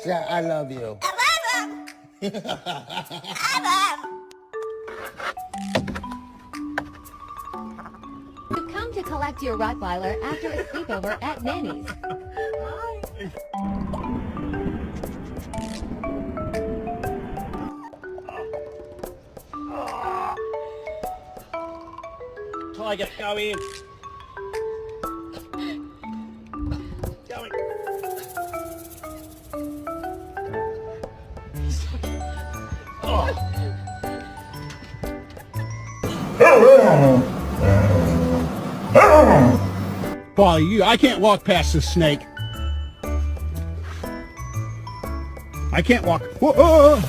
Yeah, I love you. You've come to collect your Rottweiler after a sleepover at Nanny's. Tiger, go in. Going. Polly, I can't walk past this snake. I can't walk. Whoa.